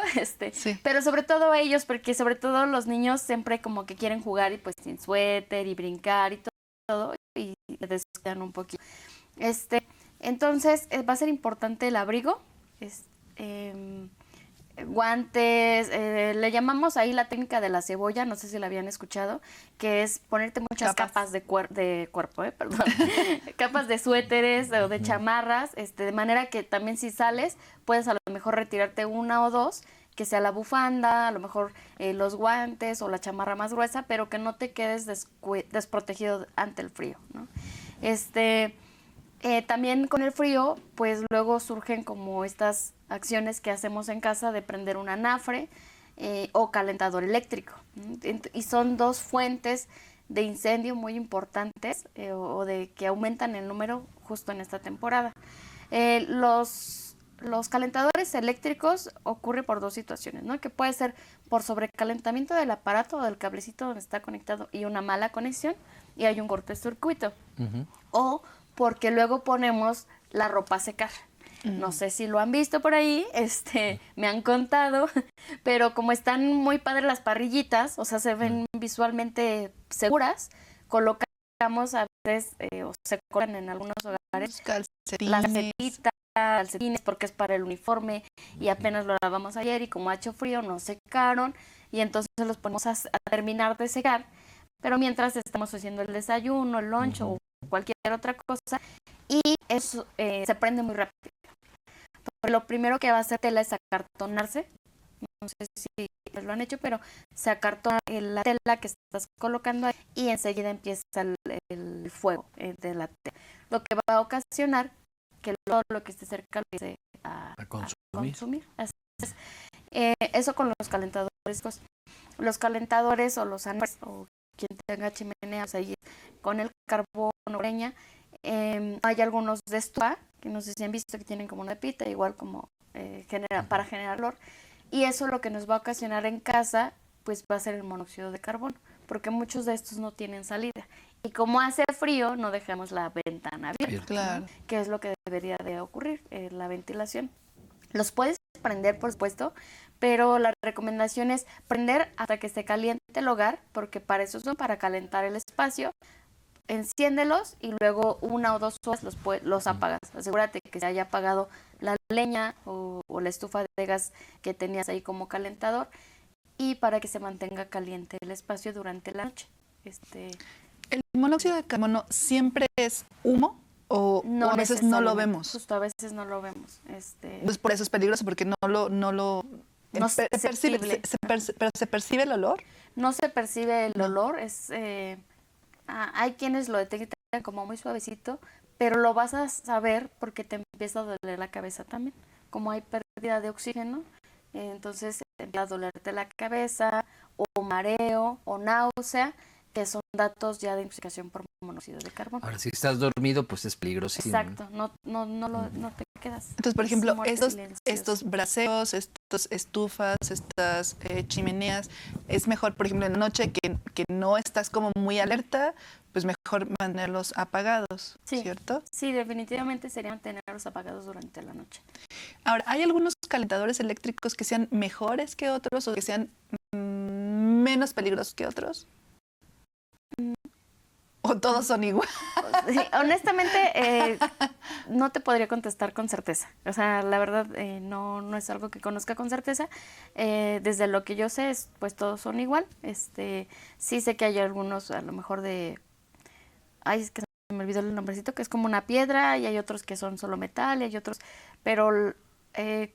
D: pero sobre todo ellos, porque sobre todo los niños siempre como que quieren jugar y pues sin suéter y brincar y todo, y descuidan un poquito. Entonces va a ser importante el abrigo, guantes, le llamamos ahí la técnica de la cebolla, no sé si la habían escuchado, que es ponerte muchas capas de cuerpo, capas de suéteres o de chamarras, de manera que también si sales puedes a lo mejor retirarte una o dos, que sea la bufanda, a lo mejor los guantes o la chamarra más gruesa, pero que no te quedes desprotegido ante el frío, ¿no? También con el frío, pues luego surgen como estas acciones que hacemos en casa de prender un anafre o calentador eléctrico. Y son dos fuentes de incendio muy importantes o de que aumentan el número justo en esta temporada. Los calentadores eléctricos ocurre por dos situaciones, ¿no? Que puede ser por sobrecalentamiento del aparato o del cablecito donde está conectado y una mala conexión y hay un cortocircuito. O porque luego ponemos la ropa a secar. No sé si lo han visto por ahí, me han contado, pero como están muy padres las parrillitas, o sea, se ven visualmente seguras, colocamos a veces, o se colocan en algunos hogares, calcetines, porque es para el uniforme, y apenas lo lavamos ayer, y como ha hecho frío, nos secaron, y entonces los ponemos a terminar de secar, pero mientras estamos haciendo el desayuno, el lunch, o cualquier otra cosa, y eso se prende muy rápido. Lo primero que va a hacer tela es acartonarse, no sé si lo han hecho, pero se acartona la tela que estás colocando ahí y enseguida empieza el fuego de la tela, lo que va a ocasionar que lo que esté cerca lo empiece a consumir. Así es. Eso con los calentadores. Los calentadores o los anafres o quien tenga chimeneas ahí con el carbón o leña, hay algunos de estufa que no sé si han visto que tienen como una pita, igual como para generar calor, y eso lo que nos va a ocasionar en casa pues va a ser el monóxido de carbono, porque muchos de estos no tienen salida, y como hace frío no dejamos la ventana abierta,
C: claro,
D: ¿no? Que es lo que debería de ocurrir, la ventilación. Los puedes prender, por supuesto, pero la recomendación es prender hasta que se caliente el hogar, porque para eso son, para calentar el espacio. Enciéndelos y luego 1 o 2 horas los apagas. Asegúrate que se haya apagado la leña o la estufa de gas que tenías ahí como calentador, y para que se mantenga caliente el espacio durante la noche.
C: ¿El monóxido de carbono siempre es humo o a veces no lo vemos?
D: Justo, a veces no lo vemos.
C: Pues por eso es peligroso, porque
D: No
C: se percibe, pero ¿se percibe el olor?
D: No se percibe el olor, hay quienes lo detectan como muy suavecito, pero lo vas a saber porque te empieza a doler la cabeza también. Como hay pérdida de oxígeno, entonces empieza a dolerte la cabeza, o mareo, o náusea, que son datos ya de intoxicación por monóxido de carbono.
B: Ahora, si estás dormido, pues es peligrosísimo.
D: Exacto, no te quedas.
C: Entonces, por ejemplo, estos braseros, estas estufas, estas chimeneas, es mejor, por ejemplo, en la noche que no estás como muy alerta, pues mejor mantenerlos apagados, ¿cierto?
D: Sí, definitivamente sería mantenerlos apagados durante la noche.
C: Ahora, ¿hay algunos calentadores eléctricos que sean mejores que otros o que sean menos peligrosos que otros? ¿O todos son igual?
D: Sí, honestamente, no te podría contestar con certeza. O sea, la verdad, no es algo que conozca con certeza. Desde lo que yo sé, pues todos son igual. Sí sé que hay algunos, a lo mejor ay, es que se me olvidó el nombrecito, que es como una piedra, y hay otros que son solo metal, y hay otros... Pero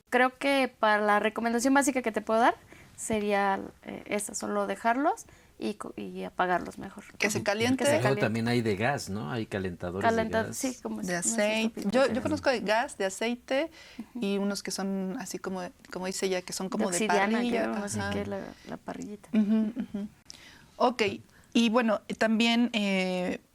D: creo que para la recomendación básica que te puedo dar sería esa, solo dejarlos y apagarlos mejor.
C: Que se caliente.
B: Luego también hay de gas, ¿no? Hay calentadores de gas.
D: Sí, como
C: De aceite. Yo conozco de gas, de aceite, y unos que son así como dice ella, que son como de parrilla.
D: Creo, no sé qué, la parrillita.
C: Ok, y bueno, también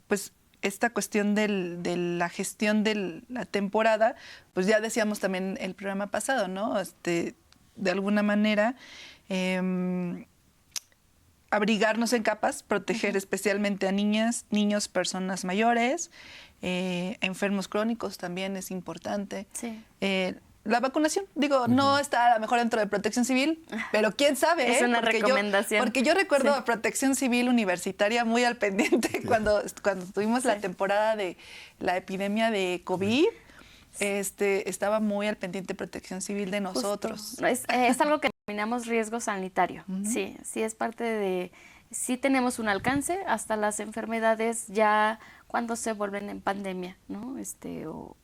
C: pues esta cuestión de la gestión de la temporada, pues ya decíamos también el programa pasado, ¿no? De alguna manera, abrigarnos en capas, proteger especialmente a niñas, niños, personas mayores, enfermos crónicos también es importante.
D: Sí.
C: La vacunación, digo, no está a lo mejor dentro de Protección Civil, pero quién sabe.
D: Es una recomendación.
C: Porque yo recuerdo a Protección Civil Universitaria muy al pendiente cuando tuvimos la temporada de la epidemia de COVID. Estaba muy al pendiente Protección Civil de nosotros.
D: Es algo que denominamos riesgo sanitario. Sí es parte de... Sí tenemos un alcance hasta las enfermedades ya cuando se vuelven en pandemia, ¿no?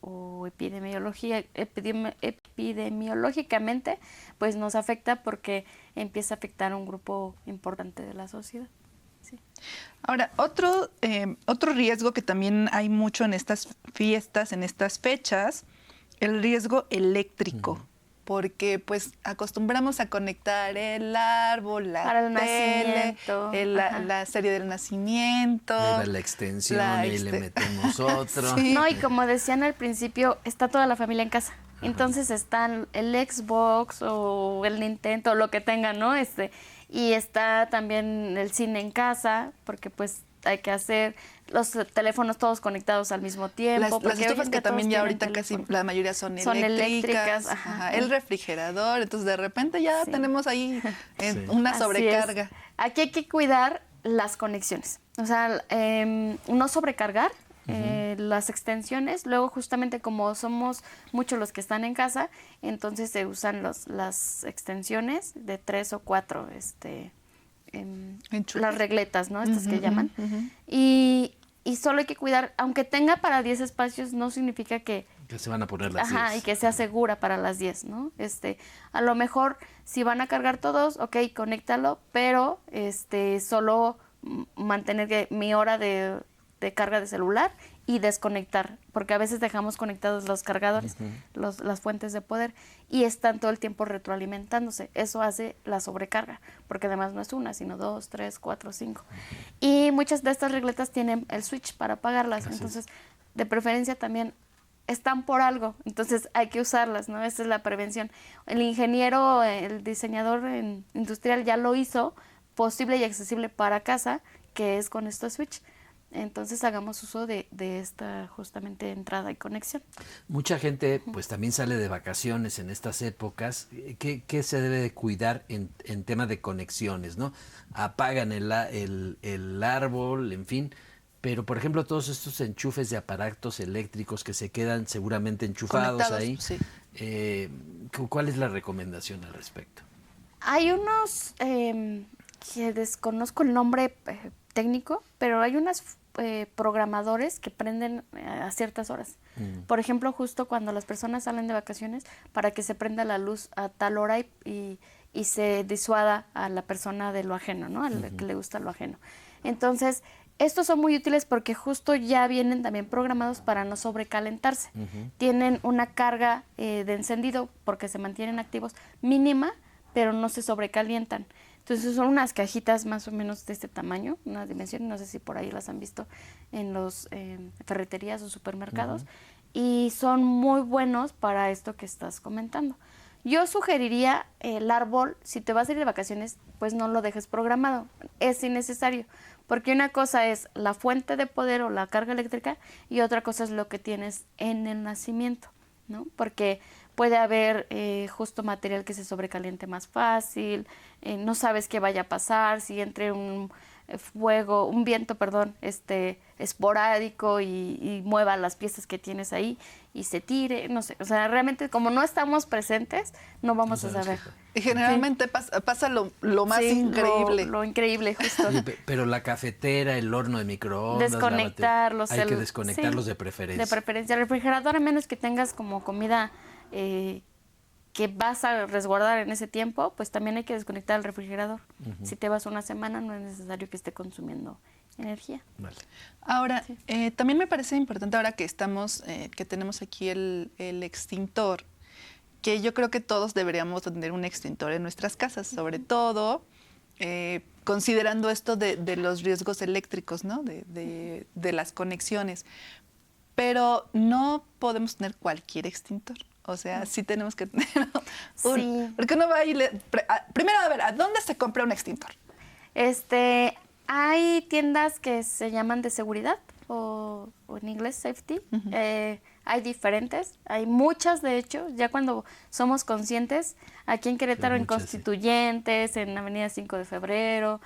D: O epidemiológicamente, pues nos afecta porque empieza a afectar a un grupo importante de la sociedad. Sí.
C: Ahora, otro riesgo que también hay mucho en estas fiestas, en estas fechas, el riesgo eléctrico. Porque pues acostumbramos a conectar el árbol, la tele, la serie del nacimiento.
B: Ahí va la extensión, y le metemos otro.
C: Sí.
D: No, y como decían al principio, está toda la familia en casa. Entonces están el Xbox o el Nintendo, lo que tengan, ¿no? Y está también el cine en casa, porque pues hay que hacer los teléfonos todos conectados al mismo tiempo.
C: Las estufas que también ya ahorita casi la mayoría son eléctricas.
D: Ajá.
C: El refrigerador, entonces de repente ya tenemos ahí una sobrecarga.
D: Aquí hay que cuidar las conexiones, o sea, no sobrecargar las extensiones. Luego justamente como somos muchos los que están en casa, entonces se usan las extensiones de 3 o 4 las regletas, ¿no? Estas que llaman. Y solo hay que cuidar, aunque tenga para 10 espacios, no significa que
B: se van a poner las 10.
D: Ajá, y que sea segura para las 10, ¿no? A lo mejor, si van a cargar todos, ok, conéctalo, pero solo mantener mi hora de carga de celular y desconectar, porque a veces dejamos conectados los cargadores, las fuentes de poder, y están todo el tiempo retroalimentándose. Eso hace la sobrecarga, porque además no es una, sino 2, 3, 4, 5. Y muchas de estas regletas tienen el switch para apagarlas, entonces de preferencia también están por algo, entonces hay que usarlas, ¿no? Esa es la prevención. El ingeniero, el diseñador industrial ya lo hizo posible y accesible para casa, que es con estos switch. Entonces hagamos uso de esta justamente entrada y conexión.
B: Mucha gente pues también sale de vacaciones en estas épocas. ¿Qué se debe de cuidar en tema de conexiones, ¿no? Apagan el árbol, en fin. Pero, por ejemplo, todos estos enchufes de aparatos eléctricos que se quedan seguramente enchufados ahí,
C: sí.
B: ¿Cuál es la recomendación al respecto?
D: Hay unos que desconozco el nombre técnico, pero hay unos programadores que prenden a ciertas horas. Por ejemplo, justo cuando las personas salen de vacaciones, para que se prenda la luz a tal hora y se disuada a la persona de lo ajeno, ¿no? Al que le gusta lo ajeno. Entonces, estos son muy útiles porque justo ya vienen también programados para no sobrecalentarse. Tienen una carga de encendido, porque se mantienen activos, mínima, pero no se sobrecalientan. Entonces son unas cajitas más o menos de este tamaño, una dimensión, no sé si por ahí las han visto en los ferreterías o supermercados, y son muy buenos para esto que estás comentando. Yo sugeriría el árbol, si te vas a ir de vacaciones, pues no lo dejes programado, es innecesario, porque una cosa es la fuente de poder o la carga eléctrica y otra cosa es lo que tienes en el nacimiento, ¿no? Porque puede haber justo material que se sobrecaliente más fácil, no sabes qué vaya a pasar, si entre un fuego, un viento, perdón, esporádico y mueva las piezas que tienes ahí y se tire, no sé, o sea, realmente como no estamos presentes, no vamos a saber.
C: Y generalmente pasa lo más increíble.
D: Lo increíble, justo.
B: Oye, pero la cafetera, el horno de microondas,
D: Desconectarlos.
B: hay que desconectarlos de preferencia.
D: De preferencia. El refrigerador, a menos que tengas como comida que vas a resguardar en ese tiempo, pues también hay que desconectar el refrigerador. Si te vas una semana, no es necesario que esté consumiendo energía.
B: Vale.
C: Ahora, también me parece importante ahora que estamos, que tenemos aquí el extintor, que yo creo que todos deberíamos tener un extintor en nuestras casas, sobre todo considerando esto de los riesgos eléctricos, ¿no? De las conexiones. Pero no podemos tener cualquier extintor. O sea, sí tenemos que tener
D: Sí.
C: Porque uno va y primero, a ver, ¿a dónde se compra un extintor?
D: Hay tiendas que se llaman de seguridad o en inglés safety. Hay diferentes, hay muchas de hecho, ya cuando somos conscientes, aquí en Querétaro, en Constituyentes, en Avenida 5 de Febrero,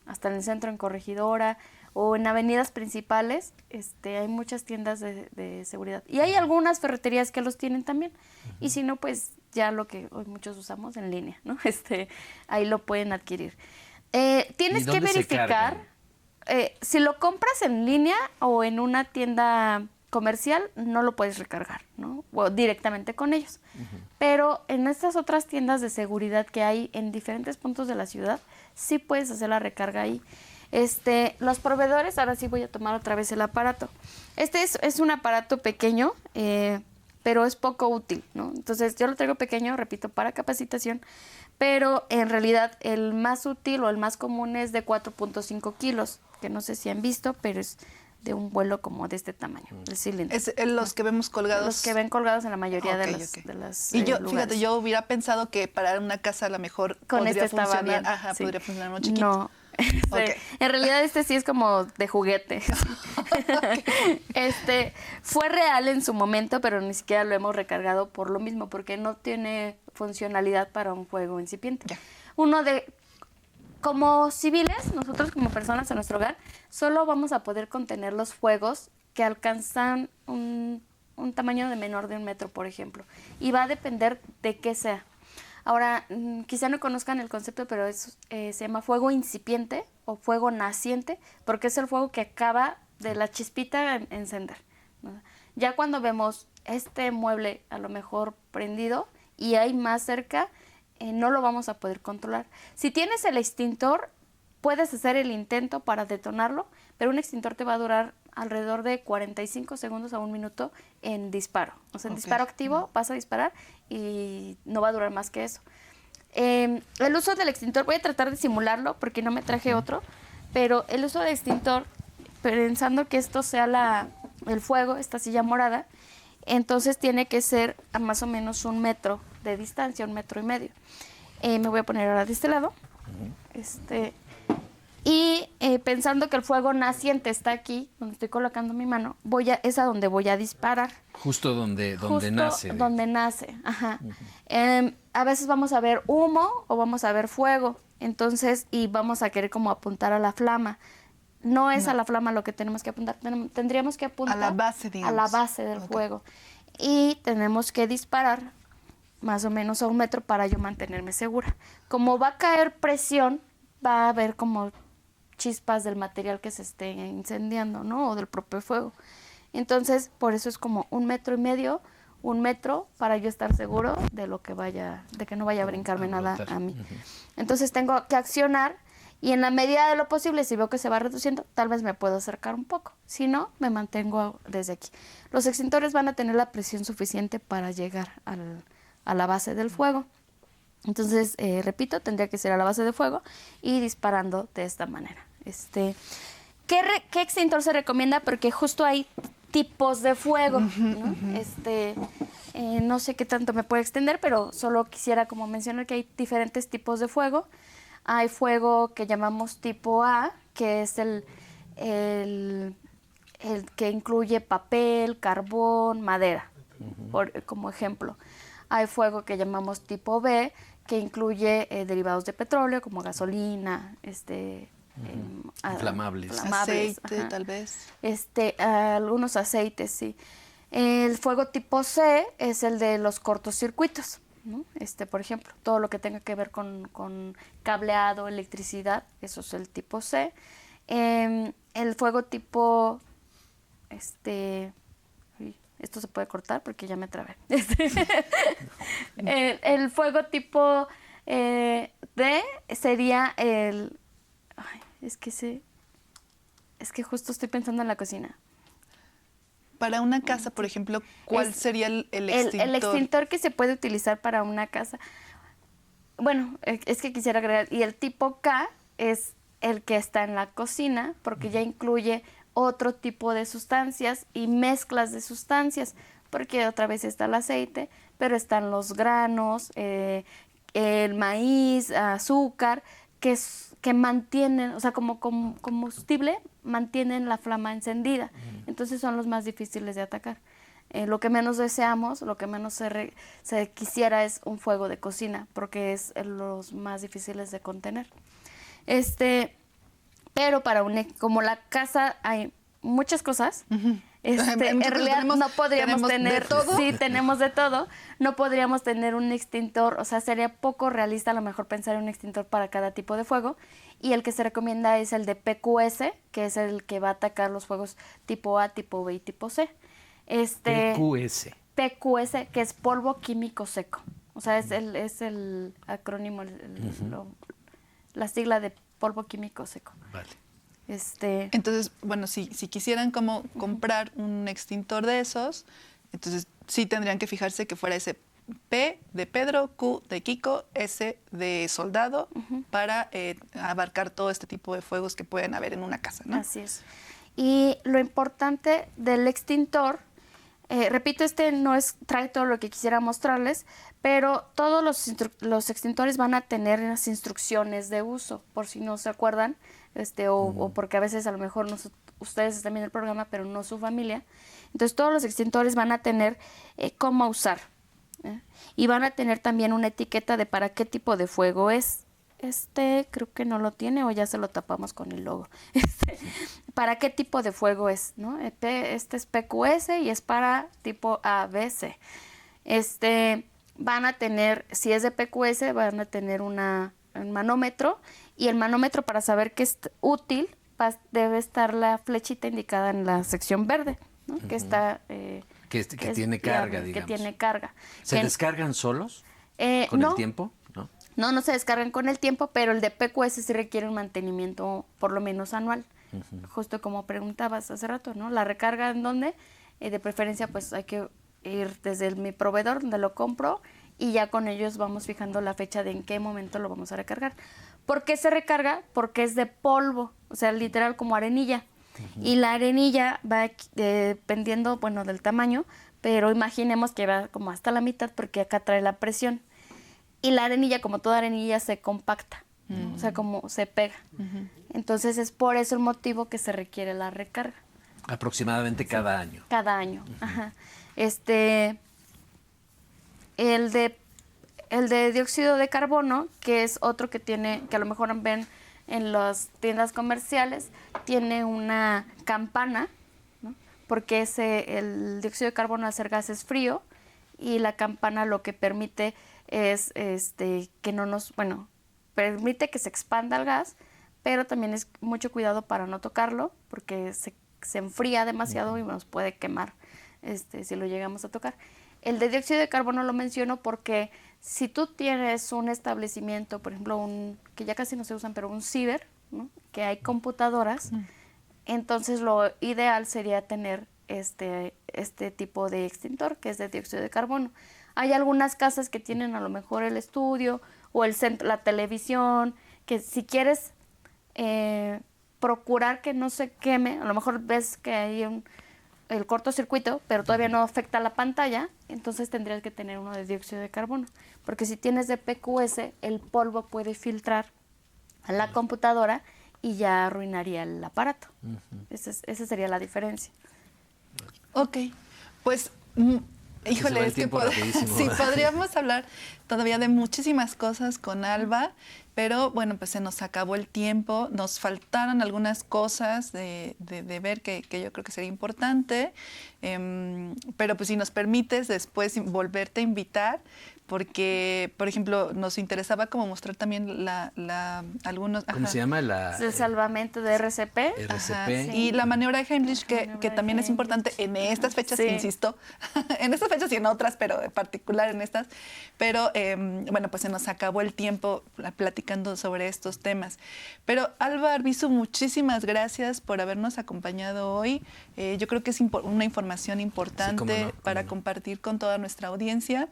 D: hasta en el centro en Corregidora, o en avenidas principales, hay muchas tiendas de seguridad. Y hay algunas ferreterías que los tienen también. Y si no, pues ya lo que hoy muchos usamos en línea, ¿no? Ahí lo pueden adquirir. Tienes que verificar si lo compras en línea o en una tienda comercial, no lo puedes recargar, ¿no? O directamente con ellos. Pero en estas otras tiendas de seguridad que hay en diferentes puntos de la ciudad, sí puedes hacer la recarga ahí. Los proveedores, ahora sí voy a tomar otra vez el aparato. Es un aparato pequeño, pero es poco útil, ¿no? Entonces yo lo traigo pequeño, repito, para capacitación, pero en realidad el más útil o el más común es de 4.5 kilos, que no sé si han visto, pero es de un vuelo como de este tamaño, el cilindro.
C: Es los que vemos colgados.
D: Los que ven colgados en la mayoría de las
C: y yo,
D: lugares.
C: fíjate, yo hubiera pensado que para una casa a lo mejor
D: con
C: podría
D: estaba
C: funcionar.
D: bien.
C: Ajá,
D: Sí.
C: podría funcionar muy chiquito.
D: No.
C: Okay.
D: En realidad sí es como de juguete. Fue real en su momento, pero ni siquiera lo hemos recargado por lo mismo, porque no tiene funcionalidad para un juego incipiente.
C: Ya.
D: Como civiles, nosotros como personas en nuestro hogar, solo vamos a poder contener los fuegos que alcanzan un tamaño de menor de 1 metro, por ejemplo. Y va a depender de qué sea. Ahora, quizá no conozcan el concepto, pero se llama fuego incipiente o fuego naciente, porque es el fuego que acaba de la chispita en encender, ¿no? Ya cuando vemos este mueble a lo mejor prendido y hay más cerca, no lo vamos a poder controlar. Si tienes el extintor, puedes hacer el intento para detonarlo, pero un extintor te va a durar alrededor de 45 segundos a 1 minuto en disparo. O sea, en disparo activo vas a disparar y no va a durar más que eso. El uso del extintor, voy a tratar de simularlo porque no me traje otro, pero el uso del extintor, pensando que esto sea el fuego, esta silla morada, entonces tiene que ser a más o menos 1 metro de distancia, 1,5 metros. Me voy a poner ahora de este lado. Y pensando que el fuego naciente está aquí, donde estoy colocando mi mano, es a donde voy a disparar.
B: Justo donde nace.
D: Donde nace, ajá. A veces vamos a ver humo o vamos a ver fuego, entonces, y vamos a querer como apuntar a la flama. No es a la flama lo que tenemos que apuntar, tendríamos que apuntar
C: a la base, digamos.
D: A la base del fuego. Y tenemos que disparar más o menos a 1 metro para yo mantenerme segura. Como va a caer presión, va a haber como chispas del material que se esté incendiando, ¿no? O del propio fuego. Entonces, por eso es como 1,5 metros, 1 metro, para yo estar seguro de que no vaya a brincarme nada a mí. Entonces tengo que accionar y en la medida de lo posible, si veo que se va reduciendo, tal vez me puedo acercar un poco. Si no, me mantengo desde aquí. Los extintores van a tener la presión suficiente para llegar a la base del fuego. Entonces, repito, tendría que ser a la base de fuego y disparando de esta manera. ¿Qué extintor se recomienda? Porque justo hay tipos de fuego, ¿no? No sé qué tanto me puede extender, pero solo quisiera como mencionar que hay diferentes tipos de fuego. Hay fuego que llamamos tipo A, que es el que incluye papel, carbón, madera, como ejemplo. Hay fuego que llamamos tipo B, que incluye derivados de petróleo, como gasolina,
B: Inflamables.
C: Aceite,
D: ajá.
C: tal vez.
D: Algunos aceites, sí. El fuego tipo C es el de los cortocircuitos, ¿no? Por ejemplo, todo lo que tenga que ver con cableado, electricidad, eso es el tipo C. El fuego tipo, uy, esto se puede cortar porque ya me trabé. El fuego tipo D sería ay, es que justo estoy pensando en la cocina.
C: Para una casa, por ejemplo, ¿cuál sería el extintor?
D: El extintor que se puede utilizar para una casa. Bueno, es que quisiera agregar, y el tipo K es el que está en la cocina, porque ya incluye otro tipo de sustancias y mezclas de sustancias, porque otra vez está el aceite, pero están los granos, el maíz, azúcar, que mantienen, o sea, como combustible, mantienen la flama encendida. Entonces son los más difíciles de atacar. Lo que menos deseamos, lo que menos se quisiera es un fuego de cocina, porque es los más difíciles de contener. Pero como la casa hay muchas cosas, en realidad no podríamos tener, sí, tenemos de todo, no podríamos tener un extintor, o sea, sería poco realista a lo mejor pensar en un extintor para cada tipo de fuego, y el que se recomienda es el de PQS, que es el que va a atacar los fuegos tipo A, tipo B y tipo C.
B: PQS.
D: PQS, que es polvo químico seco, o sea, es el acrónimo, la sigla de polvo químico seco.
B: Vale.
C: Entonces, bueno, si quisieran como comprar un extintor de esos, entonces sí tendrían que fijarse que fuera ese P de Pedro, Q de Kiko, S de soldado, para abarcar todo este tipo de fuegos que pueden haber en una casa, ¿no?
D: Así es. Y lo importante del extintor, repito, no trae todo lo que quisiera mostrarles, pero todos los extintores van a tener las instrucciones de uso, por si no se acuerdan, o porque a veces a lo mejor ustedes están viendo el programa, pero no su familia. Entonces todos los extintores van a tener cómo usar, y van a tener también una etiqueta de para qué tipo de fuego es. Creo que no lo tiene o ya se lo tapamos con el logo. ¿Para qué tipo de fuego es? ¿No? Este es PQS y es para tipo ABC. Van a tener, si es de PQS, van a tener un manómetro, y el manómetro, para saber que es útil, debe estar la flechita indicada en la sección verde, ¿no? Que está...
B: que tiene carga, digamos.
D: Que tiene carga.
B: ¿Se descargan solos con el tiempo?
D: No se descargan con el tiempo, pero el de PQS sí requiere un mantenimiento por lo menos anual. Justo como preguntabas hace rato, ¿no? ¿La recarga en dónde? De preferencia, pues hay que ir desde mi proveedor donde lo compro, y ya con ellos vamos fijando la fecha de en qué momento lo vamos a recargar. ¿Por qué se recarga? Porque es de polvo, o sea, literal como arenilla. Y la arenilla va dependiendo, bueno, del tamaño, pero imaginemos que va como hasta la mitad, porque acá trae la presión. Y la arenilla, como toda arenilla, se compacta, o sea, como se pega. Entonces es por eso el motivo que se requiere la recarga.
B: Aproximadamente cada año.
D: Cada año, ajá. El de dióxido de carbono, que es otro que a lo mejor ven en las tiendas comerciales, tiene una campana, ¿no? Porque el dióxido de carbono, al ser gas, es frío, y la campana lo que permite es que no permite que se expanda el gas, pero también es mucho cuidado para no tocarlo, porque se enfría demasiado y nos puede quemar si lo llegamos a tocar. El de dióxido de carbono lo menciono porque si tú tienes un establecimiento, por ejemplo, que ya casi no se usan, pero un ciber, ¿no? Que hay computadoras, entonces lo ideal sería tener este tipo de extintor, que es de dióxido de carbono. Hay algunas casas que tienen a lo mejor el estudio o la televisión, que si quieres procurar que no se queme, a lo mejor ves que hay el cortocircuito, pero todavía no afecta la pantalla, entonces tendrías que tener uno de dióxido de carbono. Porque si tienes de PQS, el polvo puede filtrar a la computadora y ya arruinaría el aparato. Esa sería la diferencia.
C: Ok, pues... Híjole, es que sí, podríamos hablar todavía de muchísimas cosas con Alba. Pero bueno, pues se nos acabó el tiempo, nos faltaron algunas cosas de ver que yo creo que sería importante, pero pues si nos permites después volverte a invitar, porque, por ejemplo, nos interesaba como mostrar también algunos...
B: ¿Cómo se llama?
D: El salvamento de RCP.
C: Ajá,
B: RCP.
C: y la maniobra de Heimlich, que también es importante en estas fechas,
D: Sí.
C: insisto, en estas fechas y en otras, pero en particular en estas. Pero bueno, pues se nos acabó el tiempo platicando sobre estos temas. Pero Alba Arbizu, muchísimas gracias por habernos acompañado hoy. Yo creo que es una información importante
B: cómo
C: para
B: no.
C: compartir con toda nuestra audiencia.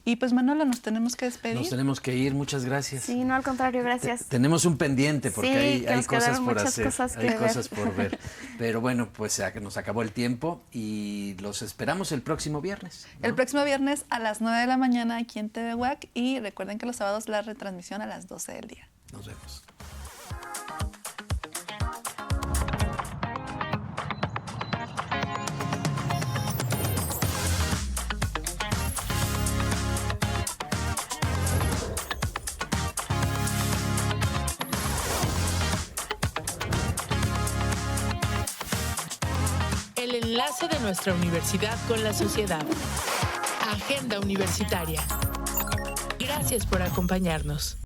C: Y pues Manuela, nos tenemos que despedir.
B: Nos tenemos que ir, muchas gracias.
D: Sí, no, al contrario, gracias.
B: Tenemos un pendiente porque
D: Sí,
B: hay
D: que nos
B: cosas
D: quedaron
B: por
D: muchas
B: hacer,
D: cosas que
B: hay
D: ver.
B: cosas por ver. Pero bueno, pues nos acabó el tiempo y los esperamos el próximo viernes, ¿no?
C: El próximo viernes a las 9 de la mañana aquí en TV WAC y recuerden que los sábados la retransmisión a las 12 del día.
B: Nos vemos.
A: El enlace de nuestra universidad con la sociedad. Agenda Universitaria. Gracias por acompañarnos.